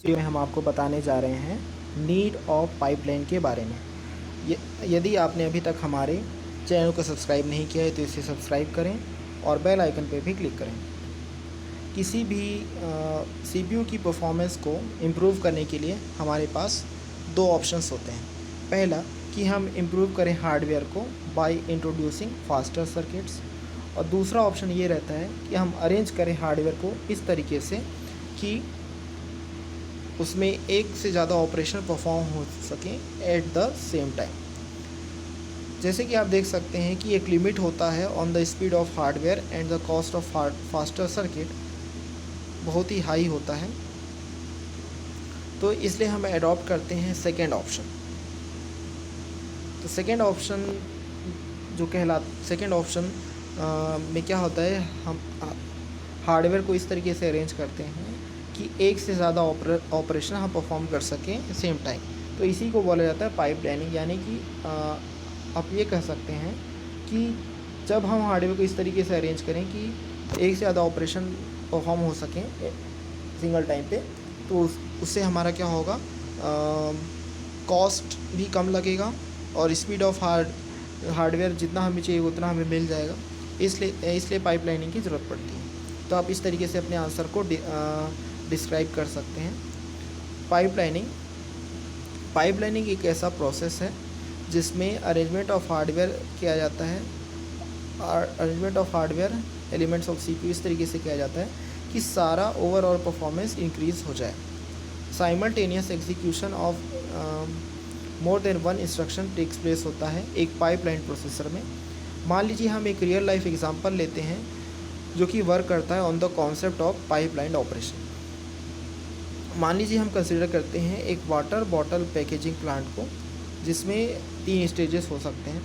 Video में हम आपको बताने जा रहे हैं नीड ऑफ पाइपलाइन के बारे में। यदि आपने अभी तक हमारे चैनल को सब्सक्राइब नहीं किया है तो इसे सब्सक्राइब करें और बेल आइकन पर भी क्लिक करें। किसी भी सीपीयू की परफॉर्मेंस को इम्प्रूव करने के लिए हमारे पास दो ऑप्शंस होते हैं। पहला कि हम इम्प्रूव करें हार्डवेयर को बाय इंट्रोड्यूसिंग फास्टर सर्किट्स, और दूसरा ऑप्शन ये रहता है कि हम अरेंज करें हार्डवेयर को इस तरीके से कि उसमें एक से ज़्यादा ऑपरेशन परफॉर्म हो सकें एट द सेम टाइम। जैसे कि आप देख सकते हैं कि एक लिमिट होता है on the speed of hardware and the cost of faster circuit बहुत ही हाई होता है, तो इसलिए हम अडॉप्ट करते हैं सेकेंड ऑप्शन। तो सेकेंड ऑप्शन सेकेंड ऑप्शन में क्या होता है, हम हार्डवेयर को इस तरीके से अरेंज करते हैं कि एक से ज़्यादा ऑपरेशन हम परफॉर्म कर सकें सेम टाइम। तो इसी को बोला जाता है पाइपलाइनिंग। यानी कि आप ये कह सकते हैं कि जब हम हार्डवेयर को इस तरीके से अरेंज करें कि एक से ज़्यादा ऑपरेशन परफॉर्म हो सकें सिंगल टाइम पे, तो उससे हमारा क्या होगा, कॉस्ट भी कम लगेगा और स्पीड ऑफ हार्डवेयर जितना हमें चाहिए उतना हमें मिल जाएगा। इसलिए पाइपलाइनिंग की ज़रूरत पड़ती है। तो आप इस तरीके से अपने आंसर को डिस्क्राइब कर सकते हैं। पाइपलाइनिंग एक ऐसा प्रोसेस है जिसमें अरेंजमेंट ऑफ हार्डवेयर किया जाता है। Arrangement of hardware elements of CPU इस तरीके से किया जाता है कि सारा ओवरऑल परफॉर्मेंस इंक्रीज़ हो जाए। Simultaneous execution of more than one instruction takes place होता है एक पाइपलाइन प्रोसेसर में। मान लीजिए हम एक रियल लाइफ एग्जांपल लेते हैं जो कि वर्क करता है on the concept of pipeline operation. मान लीजिए हम कंसिडर करते हैं एक वाटर बॉटल पैकेजिंग प्लांट को, जिसमें 3 स्टेजेस हो सकते हैं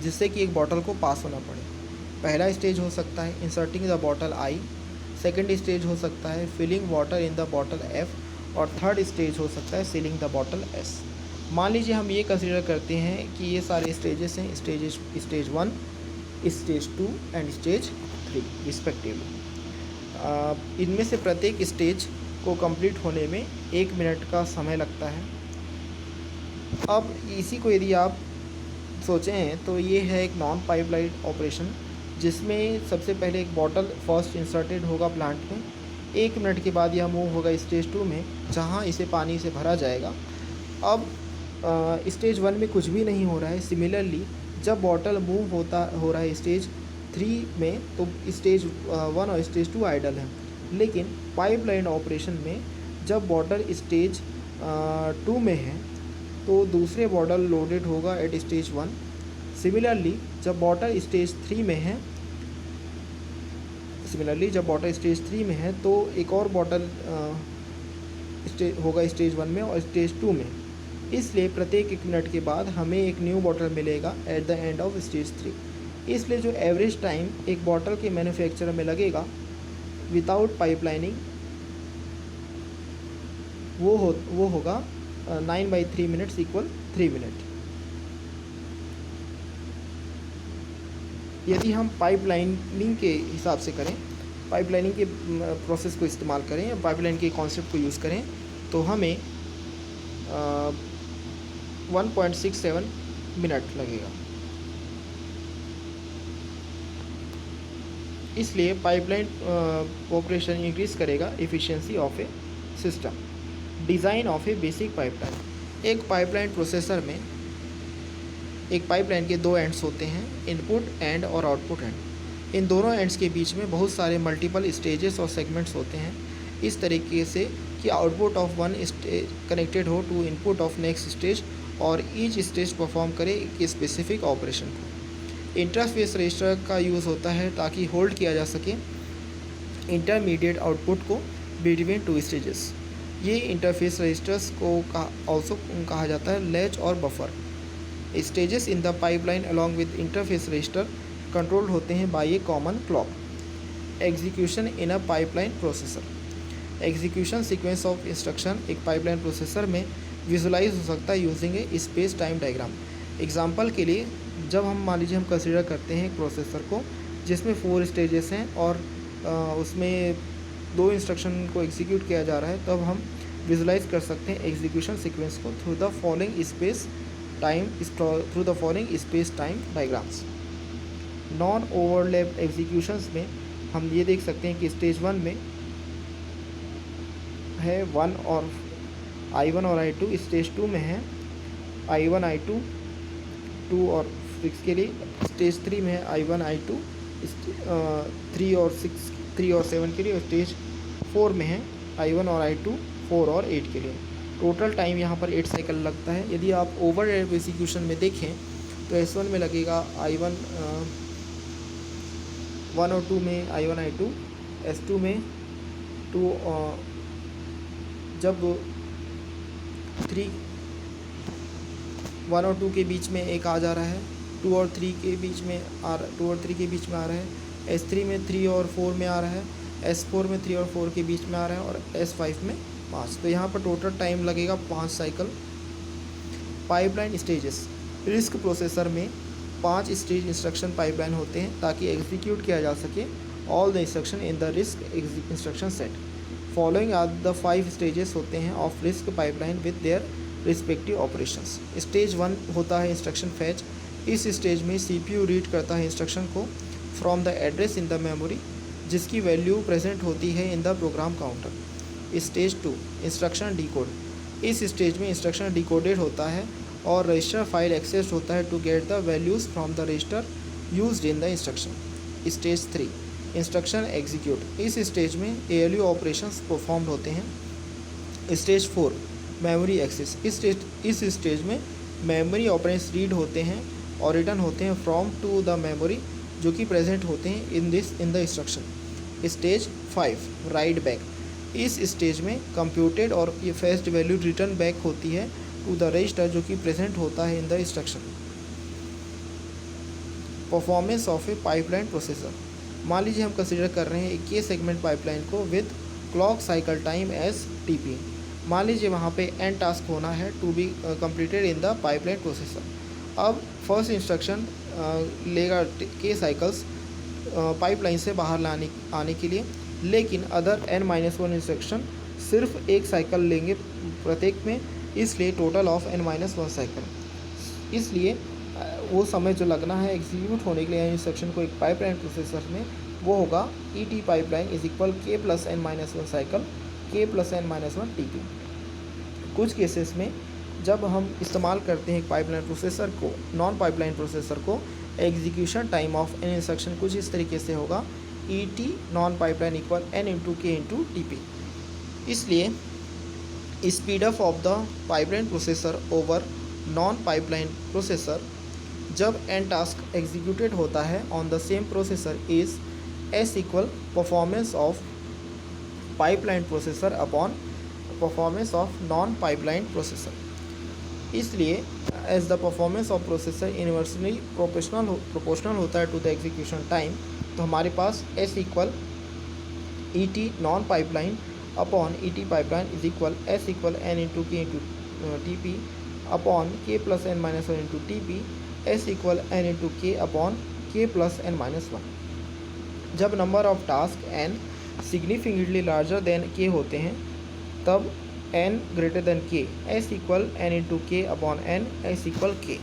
जिससे कि एक बॉटल को पास होना पड़े। पहला स्टेज हो सकता है inserting the bottle I, second stage हो सकता है filling water in the bottle F, और थर्ड स्टेज हो सकता है सीलिंग द बॉटल एस। मान लीजिए हम ये कंसिडर करते हैं कि ये सारे स्टेजेस हैं, stage 1, stage 2 and stage 3 respectively. इनमें से प्रत्येक स्टेज को कंप्लीट होने में 1 मिनट का समय लगता है। अब इसी को यदि आप सोचें तो ये है एक नॉन पाइपलाइन ऑपरेशन, जिसमें सबसे पहले एक बॉटल फर्स्ट इंसर्टेड होगा प्लांट में। 1 मिनट के बाद यह मूव होगा स्टेज 2 में, जहाँ इसे पानी से भरा जाएगा। अब स्टेज 1 में कुछ भी नहीं हो रहा है। सिमिलरली जब बॉटल मूव हो रहा है स्टेज 3 में, तो स्टेज 1 और स्टेज 2 आइडल हैं। लेकिन पाइपलाइन ऑपरेशन में जब बॉटल स्टेज 2 में है तो दूसरे बॉटल लोडेड होगा एट स्टेज 1। सिमिलरली जब बॉटल स्टेज 3 में है तो एक और बॉटल होगा स्टेज 1 में और स्टेज 2 में। इसलिए प्रत्येक 1 मिनट के बाद हमें एक न्यू बॉटल मिलेगा at the end of stage 3। इसलिए जो एवरेज टाइम एक बॉटल के मैन्युफैक्चरर में लगेगा विदाउट पाइपलाइनिंग वो होगा 9/3 मिनट्स इक्वल 3 मिनट। यदि हम पाइपलाइनिंग के हिसाब से करें, पाइपलाइनिंग के प्रोसेस को इस्तेमाल करें या पाइपलाइन के कॉन्सेप्ट को यूज़ करें, तो हमें 1.67 मिनट लगेगा। इसलिए पाइपलाइन ऑपरेशन इंक्रीज़ करेगा efficiency of A system. Design of A basic pipeline. एक पाइपलाइन प्रोसेसर में एक पाइपलाइन के 2 एंड्स होते हैं, इनपुट एंड और आउटपुट एंड। इन दोनों एंड्स के बीच में बहुत सारे मल्टीपल स्टेजेस और सेगमेंट्स होते हैं, इस तरीके से कि output of one stage connected हो to input of next stage और ईच स्टेज परफॉर्म करे एक स्पेसिफिक ऑपरेशन को। इंटरफेस रजिस्टर का यूज़ होता है ताकि होल्ड किया जा सके इंटरमीडिएट आउटपुट को बिटवीन 2 स्टेजेस। ये इंटरफेस रजिस्टर्स को ऑल्सो कहा जाता है लैच और buffer. Stages in the pipeline along with interface register control होते हैं by a common clock. Execution in a pipeline processor. Execution sequence of instruction एक पाइपलाइन प्रोसेसर में विजुलाइज हो सकता है यूजिंग ए स्पेस टाइम डायग्राम। एग्जाम्पल के लिए जब हम मान लीजिए हम कंसिडर करते हैं एक प्रोसेसर को जिसमें 4 स्टेजेस हैं और उसमें दो इंस्ट्रक्शन को एग्जीक्यूट किया जा रहा है, तब हम विजुलाइज कर सकते हैं एग्जीक्यूशन सीक्वेंस को through the following space time diagrams. Non overlap executions में हम ये देख सकते हैं कि स्टेज 1 में है 1 और I1 और I2, स्टेज 2 में है I1 I2 2 और 6 के लिए, स्टेज 3 में है I1 I2 3 और 7 के लिए, और स्टेज 4 में है I1 और I2 4 और 8 के लिए। टोटल टाइम यहाँ पर 8 साइकिल लगता है। यदि आप ओवर एग्जीक्यूशन में देखें तो S1 में लगेगा I1 1 और 2 में I1 I2, S2 में 2 जब 3 1 और 2 के बीच में एक आ जा रहा है, 2 और 3 के बीच में आ रहा है, S3 में 3 और 4 में आ रहा है, S4 में 3 और 4 के बीच में आ रहा है, और S5 में 5। तो यहाँ पर टोटल टाइम लगेगा 5 cycle. Pipeline stages. Risk processor में 5 स्टेज इंस्ट्रक्शन पाइपलाइन होते हैं ताकि एग्जीक्यूट किया जा सके all the instruction in the RISC instruction set. Following are the 5 stages होते हैं of RISC pipeline with their respective operations. Stage 1 होता है इंस्ट्रक्शन फैच। इस स्टेज में CPU रीड करता है इंस्ट्रक्शन को from the address in the memory जिसकी वैल्यू प्रेजेंट होती है in the program counter. Stage 2 instruction decode. इस स्टेज में इंस्ट्रक्शन डिकोडेड होता है और रजिस्टर फाइल एक्सेस होता है to get the values from the register used in the instruction. Stage 3 instruction execute. इस स्टेज में ALU ऑपरेशंस परफॉर्म होते हैं। Stage 4 memory access. इस स्टेज में मेमोरी ऑपरेंड्स रीड होते हैं और रिटर्न होते हैं फ्रॉम टू द मेमोरी जो कि प्रेजेंट होते हैं इन the instruction. Stage 5 right back. इस स्टेज में कंप्यूटेड और ये फेच्ड वैल्यू रिटर्न बैक होती है टू द रजिस्टर जो कि प्रेजेंट होता है in the instruction. Performance of a pipeline processor. मान लीजिए हम कंसिडर कर रहे हैं एक के सेगमेंट पाइपलाइन को with clock cycle time as TP। मान लीजिए वहाँ पे n टास्क होना है to be completed in the pipeline processor. अब फर्स्ट इंस्ट्रक्शन लेगा के साइकिल्स पाइपलाइन से बाहर आने के लिए, लेकिन अदर n-1 इंस्ट्रक्शन सिर्फ एक साइकिल लेंगे प्रत्येक में, इसलिए टोटल ऑफ n-1 साइकिल। इसलिए वो समय जो लगना है एग्जीक्यूट होने के लिए इंस्ट्रक्शन को एक पाइपलाइन प्रोसेसर में वो होगा ET pipeline is equal k + n-1 cycle k + n-1 TP। कुछ केसेस में जब हम इस्तेमाल करते हैं पाइपलाइन प्रोसेसर को, नॉन पाइपलाइन प्रोसेसर को, execution time of n instruction कुछ इस तरीके से होगा ET non pipeline equal n × k × TP। इसलिए speed up of the pipeline processor over non pipeline processor जब n टास्क एग्जीक्यूटेड होता है on the same processor is S equal performance of pipeline processor upon performance of non pipeline processor. इसलिए as the performance of processor inversely proportional होता है to the execution time, तो हमारे पास S equal ET non pipeline upon ET pipeline is equal S equal n × k × TP upon k + n-1 × TP S equal n × k upon k + n-1। जब number of task n significantly larger then k होते हैं तब n greater than k S equal n × k upon n S equal k,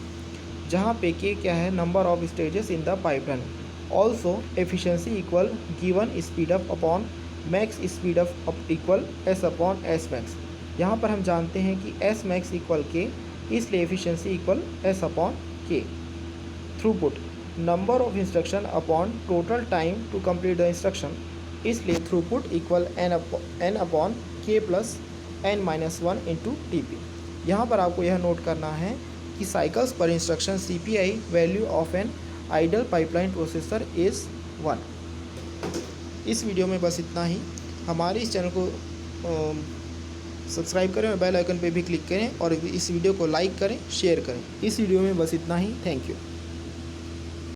जहाँ पे k क्या है number of stages in the pipeline. Also efficiency equal given speed up upon max speed up equal S upon S max. यहाँ पर हम जानते हैं कि S मैक्स इक्वल k, इसलिए efficiency equal S upon k। Throughput number of instruction upon total time to complete the instruction, इसलिए throughput equal n upon k + n-1 × TP। यहाँ पर आपको यह नोट करना है कि cycles per instruction CPI value of an ideal pipeline processor is 1। इस video में बस इतना ही। हमारे इस चैनल को सब्सक्राइब करें और बेल आइकन पे भी क्लिक करें और इस वीडियो को लाइक करें, शेयर करें। इस वीडियो में बस इतना ही। Thank you.